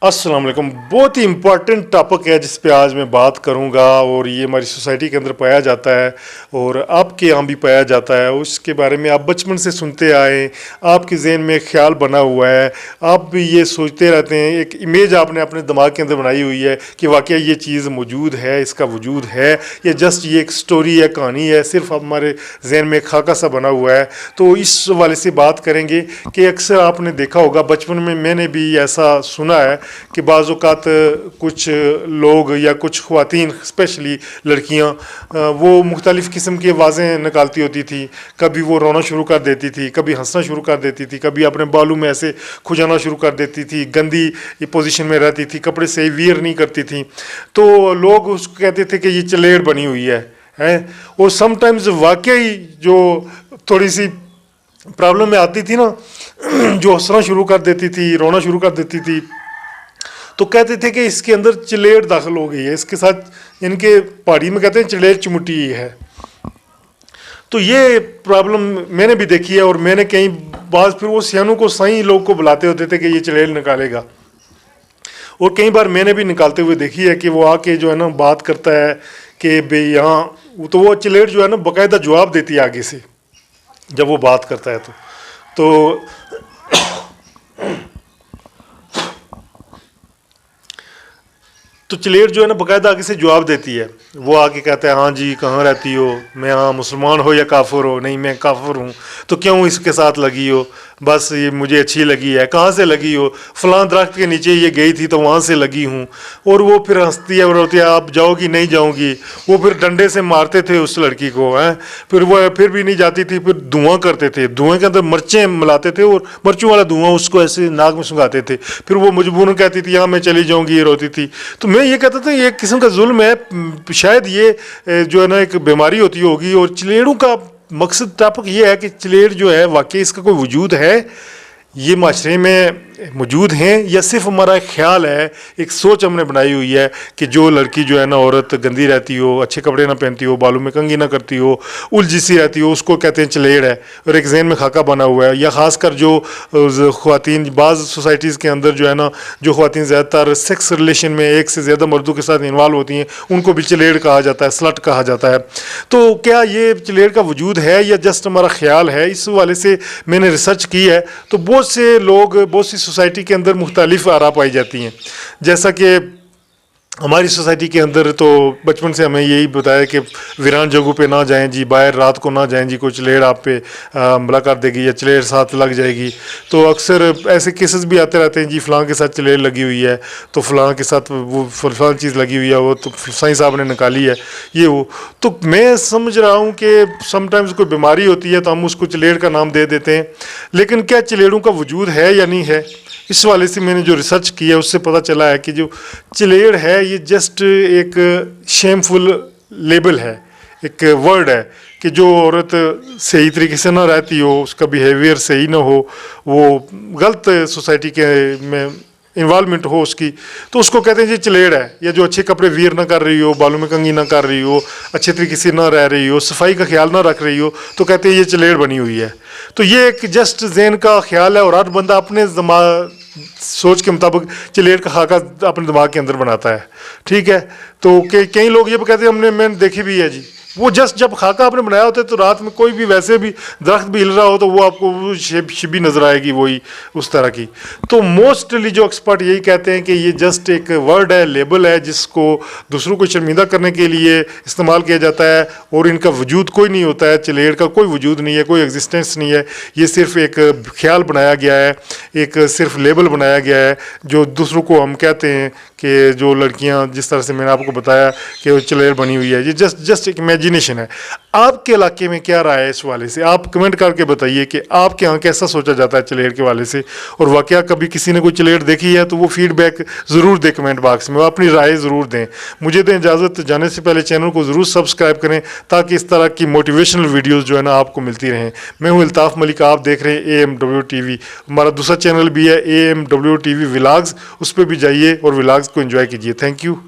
अस्सलाम वालेकुम। बहुत ही इम्पॉर्टेंट टॉपिक है जिस पे आज मैं बात करूंगा, और ये हमारी सोसाइटी के अंदर पाया जाता है और आपके यहाँ भी पाया जाता है। उसके बारे में आप बचपन से सुनते आए, आपके जहन में एक ख्याल बना हुआ है, आप भी ये सोचते रहते हैं, एक इमेज आपने अपने दिमाग के अंदर बनाई हुई है कि वाकई ये चीज़ मौजूद है, इसका वजूद है, या जस्ट ये एक स्टोरी है, कहानी है, सिर्फ हमारे जहन में एक खाका सा बना हुआ है। तो इस वाले से बात करेंगे कि अक्सर आपने देखा होगा, बचपन में मैंने भी ऐसा सुना है कि बाज़ औक़ात कुछ लोग या कुछ ख़वातीन, स्पेशली लड़कियां, वो मुख्तलिफ़ किस्म की आवाज़ें निकालती होती थी। कभी वो रोना शुरू कर देती थी, कभी हंसना शुरू कर देती थी, कभी अपने बालों में ऐसे खुजाना शुरू कर देती थी, गंदी पोजीशन में रहती थी, कपड़े सही वियर नहीं करती थी। तो लोग उसको कहते थे कि ये चलेड़ बनी हुई है। और समटाइम्स वाकई जो थोड़ी सी प्रॉब्लम में आती थी ना, जो हंसना शुरू कर देती थी, रोना शुरू कर देती थी, तो कहते थे कि इसके अंदर चलेड़ दाखिल हो गई है, इसके साथ इनके पहाड़ी में कहते हैं चलेड़ चिमटी है। तो ये प्रॉब्लम मैंने भी देखी है, और मैंने कई बार फिर वो सियानों को सही लोग को बुलाते होते थे कि ये चलेड़ निकालेगा, और कई बार मैंने भी निकालते हुए देखी है कि वो आके जो है ना बात करता है कि भाई यहाँ, तो वो चलेड़ जो है ना बाकायदा जवाब देती है आगे से जब वो बात करता है। तो चलेड़ जो है ना बाकायदा आगे से जवाब देती है। वो आके कहता है, हाँ जी कहाँ रहती हो, मैं हाँ मुसलमान हो या काफिर हो, नहीं मैं काफिर हूँ। तो क्यों इसके साथ लगी हो, बस ये मुझे अच्छी लगी है। कहाँ से लगी हो, फलां दरख्त के नीचे ये गई थी तो वहाँ से लगी हूँ। और वो फिर हंसती है और होती है, आप जाओगी नहीं जाऊँगी। वो फिर डंडे से मारते थे उस लड़की को, हैं, फिर वो फिर भी नहीं जाती थी, फिर धुआं करते थे, धुएँ के अंदर मिर्चें मिलाते थे और मिर्चों वाला धुआं उसको ऐसे नाक में सुंघाते थे। फिर वो मजबूरन कहती थी, हाँ मैं चली जाऊँगी, ये रोती थी। तो मैं ये कहता था ये एक किस्म का जुल्म है, शायद ये जो है ना एक बीमारी होती होगी। और चलेड़ों का मकसद टॉपिक ये है कि चलेड़ जो है वाकई इसका कोई वजूद है, ये माशरे में मौजूद हैं, या सिर्फ हमारा एक ख्याल है, एक सोच हमने बनाई हुई है कि जो लड़की जो है ना औरत गंदी रहती हो, अच्छे कपड़े ना पहनती हो, बालों में कंघी ना करती हो, उलझी सी रहती हो, उसको कहते हैं चलेड़ है, और एक जहन में खाका बना हुआ है। या ख़ासकर जो ख़वातीन बाज़ सोसाइटीज़ के अंदर जो है ना, जो ख़वातीन ज़्यादातर सेक्स रिलेशन में एक से ज़्यादा मर्दों के साथ इन्वॉल्व होती हैं, उनको भी चलेड़ कहा जाता है, स्लट कहा जाता है। तो क्या ये चलेड़ का वजूद है या जस्ट हमारा ख्याल है? इस वाले से मैंने रिसर्च की है, तो बहुत से लोग, बहुत सी सोसाइटी के अंदर मुख्तलिफ आरा पाई जाती हैं। जैसा कि हमारी सोसाइटी के अंदर तो बचपन से हमें यही बताया कि वीरान जगहों पे ना जाएं जी, बाहर रात को ना जाएं जी, कोई चलेड़ आप पे हमला कर देगी या चलेड़ साथ लग जाएगी। तो अक्सर ऐसे केसेस भी आते रहते हैं जी, फ़लाँ के साथ चलेड़ लगी हुई है, तो फ़लाँ के साथ वो फ़लाँ चीज़ लगी हुई है, वो तो साईं साहब ने निकाली है, ये वो। तो मैं समझ रहा हूँ कि समटाइम्स कोई बीमारी होती है तो हम उसको चलेड़ का नाम दे देते हैं, लेकिन क्या चलेड़ों का वजूद है या नहीं है? इस वाले से मैंने जो रिसर्च की है उससे पता चला है कि जो चलेड़ है ये जस्ट एक शेमफुल लेबल है, एक वर्ड है कि जो औरत सही तरीके से ना रहती हो, उसका बिहेवियर सही ना हो, वो गलत सोसाइटी के में इन्वॉल्वमेंट हो उसकी, तो उसको कहते हैं जी चलेड़ है। या जो अच्छे कपड़े वियर ना कर रही हो, बालों में कंघी ना कर रही हो, अच्छे तरीके से ना रह रही हो, सफाई का ख्याल ना रख रही हो, तो कहते हैं ये चलेड़ बनी हुई है। तो ये एक जस्ट जहन का ख्याल है, और हर बंदा अपने सोच के मुताबिक चलेड़ का खाका अपने दिमाग के अंदर बनाता है, ठीक है। तो कई लोग ये कहते हैं, मैंने देखी भी है जी, वो जस्ट जब खाका आपने बनाया होता है तो रात में कोई भी वैसे भी दरख्त भी हिल रहा हो तो वो आपको शिबी नजर आएगी, वही उस तरह की। तो मोस्टली जो एक्सपर्ट यही कहते हैं कि ये जस्ट एक वर्ड है, लेबल है, जिसको दूसरों को शर्मिंदा करने के लिए इस्तेमाल किया जाता है, और इनका वजूद कोई नहीं होता है। चलेड़ का कोई वजूद नहीं है, कोई एग्जिस्टेंस नहीं है, ये सिर्फ एक ख्याल बनाया गया है, एक सिर्फ लेबल बनाया गया है, जो दूसरों को हम कहते हैं कि जो लड़कियां, जिस तरह से मैंने आपको बताया कि वो चलेड़ बनी हुई है, ये जस्ट एक इमेजिनेशन है। आपके इलाके में क्या राय है इस वाले से? आप कमेंट करके बताइए कि आपके यहाँ कैसा सोचा जाता है चलेड़ के वाले से, और वाकया कभी किसी ने कोई चलेड़ देखी है तो वो फीडबैक ज़रूर दें कमेंट बॉक्स में, अपनी राय ज़रूर दें। मुझे दें इजाज़त, जाने से पहले चैनल को ज़रूर सब्सक्राइब करें ताकि इस तरह की मोटिवेशनल वीडियोज़ जो है ना आपको मिलती रहें। मैं हूँ अल्ताफ़ मलिक, आप देख रहे हैं AMW TV। हमारा दूसरा चैनल भी है AMW TV व्लॉग्स, उस पर भी जाइए और व्लॉग्स को एंजॉय कीजिए। Thank you.